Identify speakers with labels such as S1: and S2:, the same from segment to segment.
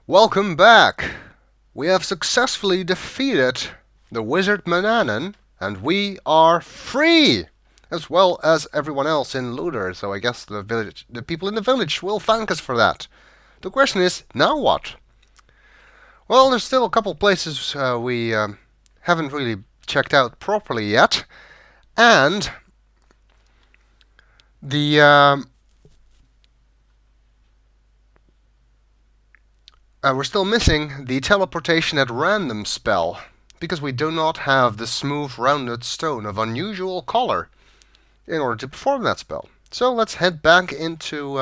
S1: Welcome back! We have successfully defeated the wizard Mananan, and we are free! As well as everyone else in Luder, so I guess the people in the village will thank us for that. The question is, now what? Well, there's still a couple places we haven't really checked out properly yet, and the we're still missing the teleportation at random spell, because we do not have the smooth rounded stone of unusual color in order to perform that spell. So let's head back into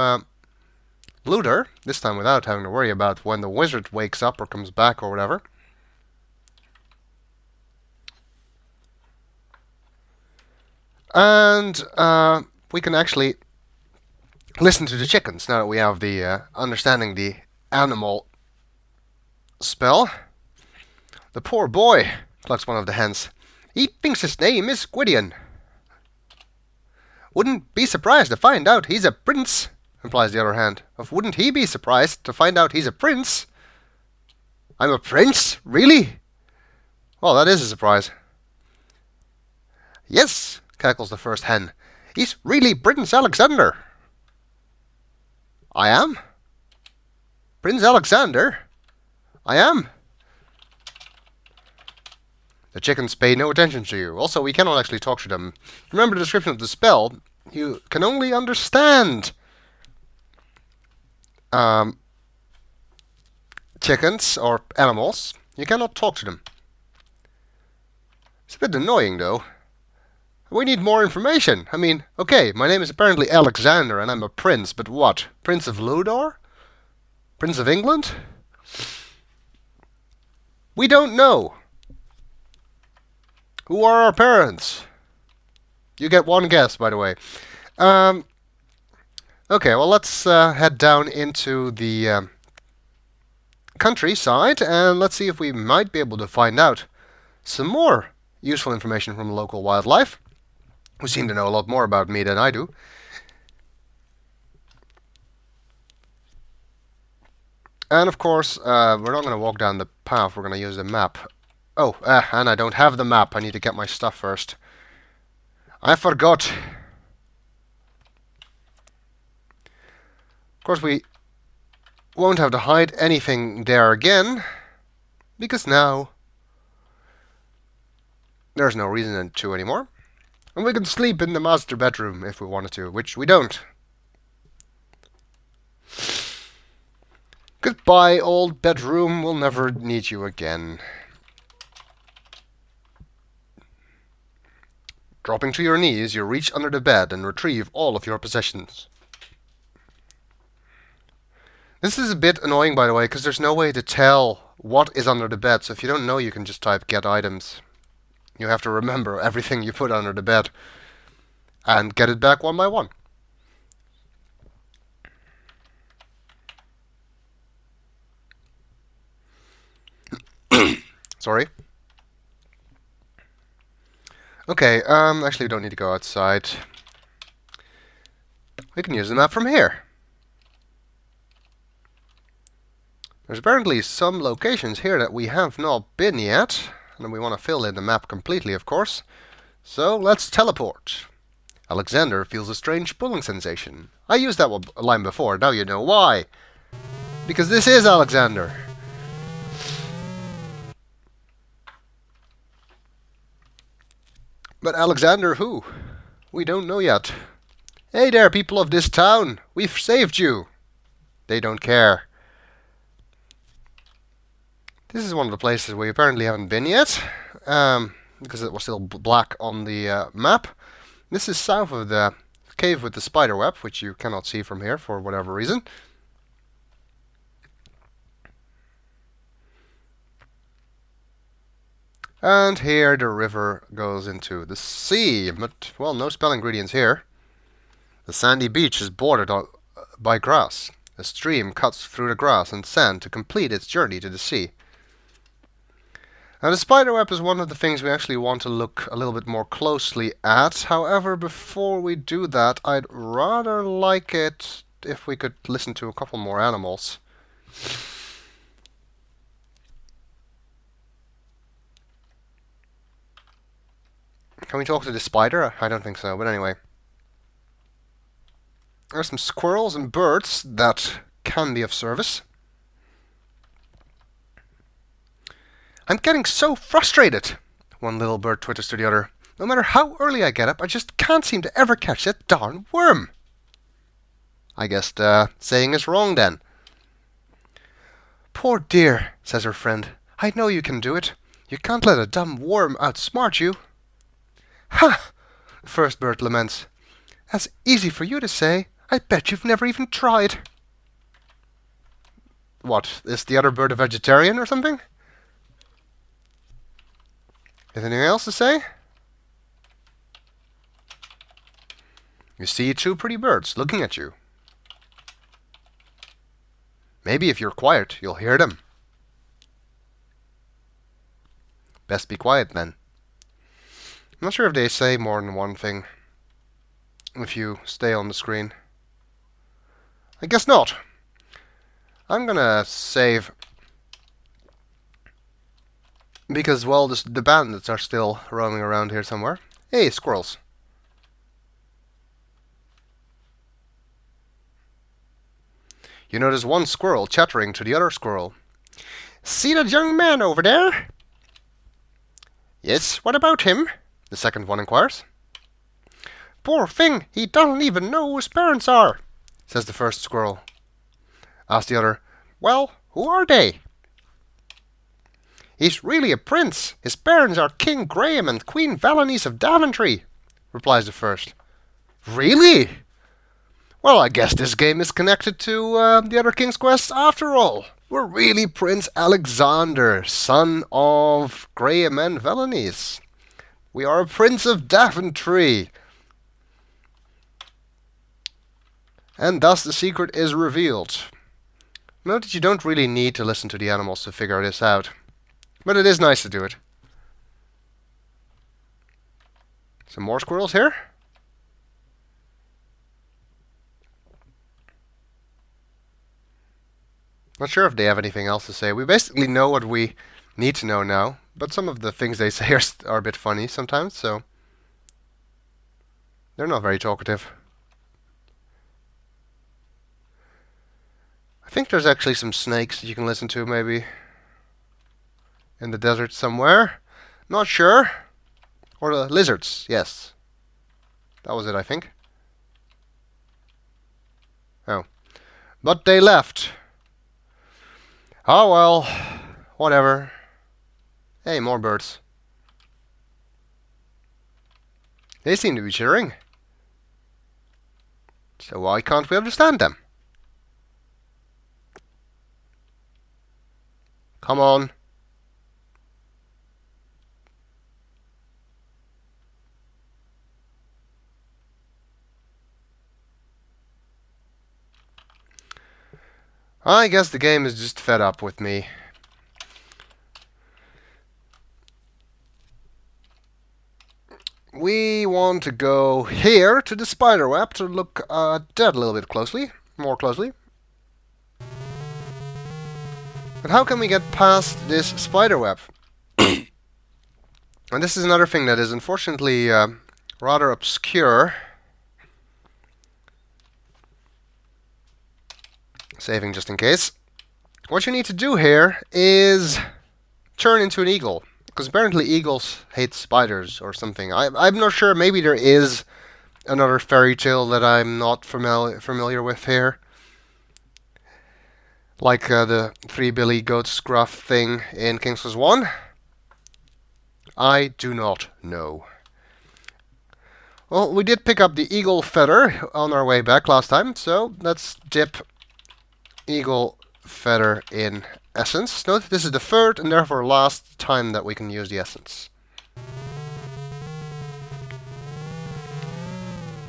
S1: Luder, this time without having to worry about when the wizard wakes up or comes back or whatever. And we can actually listen to the chickens now that we have the understanding the animal spell. The poor boy, clucks one of the hens. He thinks his name is Gwydion. Wouldn't be surprised to find out he's a prince, replies the other hen. Wouldn't he be surprised to find out he's a prince? I'm a prince? Really? Well, that is a surprise. Yes, cackles the first hen. He's really Prince Alexander. I am? Prince Alexander? I am? The chickens pay no attention to you. Also, we cannot actually talk to them. Remember the description of the spell. You can only understand chickens or animals. You cannot talk to them. It's a bit annoying, though. We need more information. I mean, okay, my name is apparently Alexander and I'm a prince, but what? Prince of Ludor? Prince of England? We don't know. Who are our parents? You get one guess, by the way. Okay, well, let's head down into the countryside and let's see if we might be able to find out some more useful information from local wildlife, who seem to know a lot more about me than I do. And of course, we're not going to walk down the path, we're going to use the map. Oh, and I don't have the map. I need to get my stuff first. I forgot. Of course, we won't have to hide anything there again, because now there's no reason to anymore. And we can sleep in the master bedroom if we wanted to, which we don't. Goodbye, old bedroom. We'll never need you again. Dropping to your knees, you reach under the bed and retrieve all of your possessions. This is a bit annoying, by the way, because there's no way to tell what is under the bed. So if you don't know, you can just type get items. You have to remember everything you put under the bed and get it back one by one. Sorry. Okay, actually we don't need to go outside. We can use the map from here. There's apparently some locations here that we have not been yet, and we want to fill in the map completely, of course. So let's teleport. Alexander feels a strange pulling sensation. I used that line before, now you know why. Because this is Alexander. But Alexander who? We don't know yet. Hey there, people of this town! We've saved you! They don't care. This is one of the places we apparently haven't been yet, because it was still black on the map. This is south of the cave with the spider web, which you cannot see from here for whatever reason. And here the river goes into the sea, but, well, no spell ingredients here. The sandy beach is bordered by grass. A stream cuts through the grass and sand to complete its journey to the sea. Now, the spider web is one of the things we actually want to look a little bit more closely at. However, before we do that, I'd rather like it if we could listen to a couple more animals. Can we talk to the spider? I don't think so, but anyway. There's some squirrels and birds that can be of service. I'm getting so frustrated, one little bird twitters to the other. No matter how early I get up, I just can't seem to ever catch that darn worm. I guess the saying is wrong then. Poor dear, says her friend. I know you can do it. You can't let a dumb worm outsmart you. Ha! The first bird laments. That's easy for you to say. I bet you've never even tried. What, is the other bird a vegetarian or something? Is anything else to say? You see two pretty birds looking at you. Maybe if you're quiet, you'll hear them. Best be quiet then. I'm not sure if they say more than one thing if you stay on the screen. I guess not. I'm gonna save because, well, the bandits are still roaming around here somewhere. Hey, squirrels. You notice one squirrel chattering to the other squirrel. See that young man over there? Yes, what about him? The second one inquires. Poor thing, he doesn't even know who his parents are, says the first squirrel. Asks the other, well, who are they? He's really a prince. His parents are King Graham and Queen Valanice of Daventry, replies the first. Really? Well, I guess this game is connected to the other King's Quests after all. We're really Prince Alexander, son of Graham and Valanice. We are a Prince of Daventry. And thus the secret is revealed. Note that you don't really need to listen to the animals to figure this out. But it is nice to do it. Some more squirrels here. Not sure if they have anything else to say. We basically know what we need to know now, but some of the things they say are a bit funny sometimes, so they're not very talkative. I think there's actually some snakes that you can listen to, maybe in the desert somewhere. Not sure. Or the lizards, yes. That was it, I think. Oh. But they left. Oh well, whatever. Hey, more birds. They seem to be cheering. So why can't we understand them? Come on. I guess the game is just fed up with me. We want to go here to the spider web to look at that a little bit closely, more closely. But how can we get past this spider web? And this is another thing that is unfortunately rather obscure. Saving just in case. What you need to do here is turn into an eagle. Because apparently eagles hate spiders or something. I'm not sure. Maybe there is another fairy tale that I'm not familiar with here. Like the three billy goat scruff thing in King's Quest 1. I do not know. Well, we did pick up the eagle feather on our way back last time, so let's dip eagle feather in essence. Note this is the third and therefore last time that we can use the essence.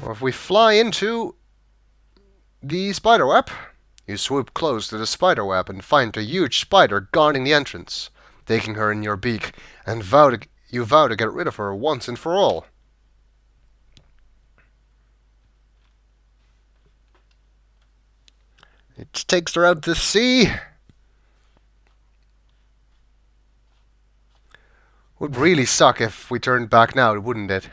S1: Or if we fly into the spider web, you swoop close to the spider web and find a huge spider guarding the entrance, taking her in your beak, and you vow to get rid of her once and for all. It takes her out to sea. Would really suck if we turned back now, wouldn't it?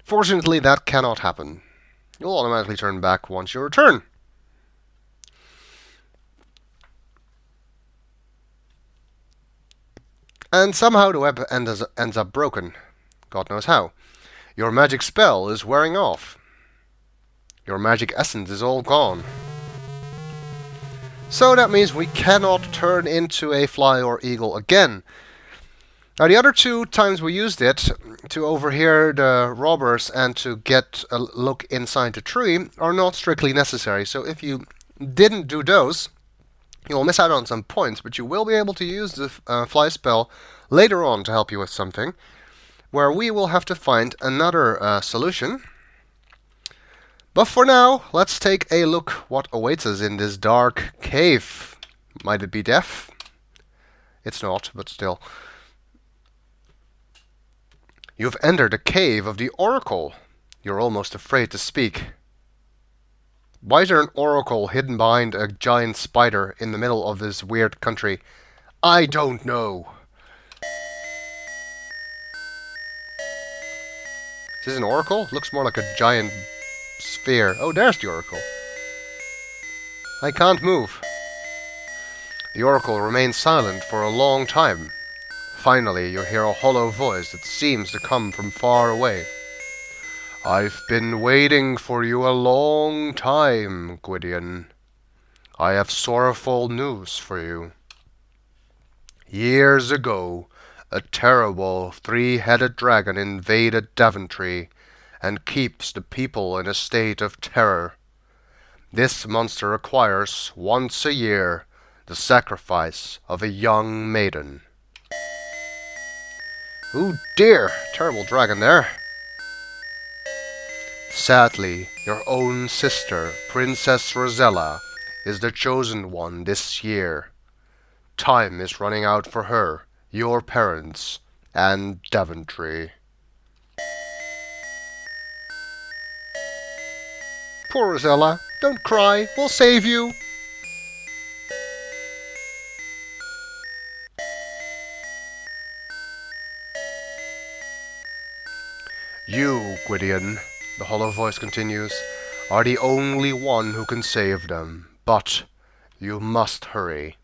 S1: Fortunately, that cannot happen. You'll automatically turn back once you return. And somehow the web ends up broken. God knows how. Your magic spell is wearing off. Your magic essence is all gone. So that means we cannot turn into a fly or eagle again. Now the other 2 times we used it to overhear the robbers and to get a look inside the tree are not strictly necessary. So if you didn't do those, you'll miss out on some points, but you will be able to use the fly spell later on to help you with something, where we will have to find another solution. But for now, let's take a look what awaits us in this dark cave. Might it be death? It's not, but still. You've entered the cave of the Oracle. You're almost afraid to speak. Why is there an oracle hidden behind a giant spider in the middle of this weird country? I don't know. Is this an oracle? Looks more like a giant sphere. Oh, there's the oracle. I can't move. The oracle remains silent for a long time. Finally, you hear a hollow voice that seems to come from far away. I've been waiting for you a long time, Gwydion. I have sorrowful news for you. Years ago, a terrible 3-headed dragon invaded Daventry and keeps the people in a state of terror. This monster requires, once a year, the sacrifice of a young maiden. Oh dear, terrible dragon there. Sadly, your own sister, Princess Rosella, is the chosen one this year. Time is running out for her, your parents, and Daventry. Poor Rosella, don't cry, we'll save you. You, Gwydion, the hollow voice continues, are the only one who can save them. But you must hurry.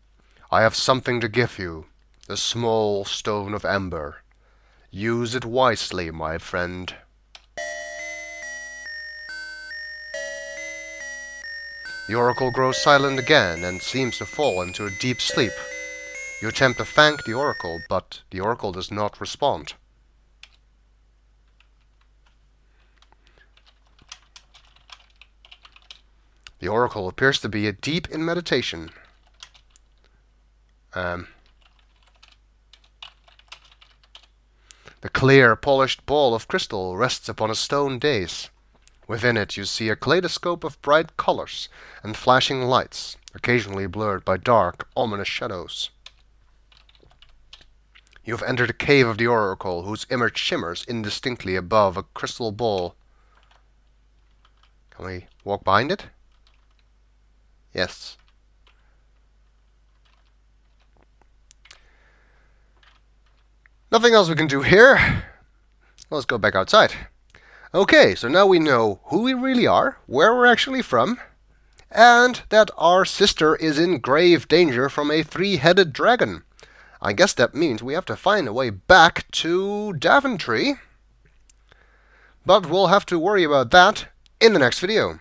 S1: I have something to give you, the small stone of ember. Use it wisely, my friend. The oracle grows silent again and seems to fall into a deep sleep. You attempt to thank the oracle, but the oracle does not respond. The oracle appears to be deep in meditation. The clear, polished ball of crystal rests upon a stone dais. Within it you see a kaleidoscope of bright colors and flashing lights, occasionally blurred by dark, ominous shadows. You have entered a cave of the oracle, whose image shimmers indistinctly above a crystal ball. Can we walk behind it? Yes. Nothing else we can do here. Let's go back outside. Okay, so now we know who we really are, where we're actually from, and that our sister is in grave danger from a 3-headed dragon. I guess that means we have to find a way back to Daventry. But we'll have to worry about that in the next video.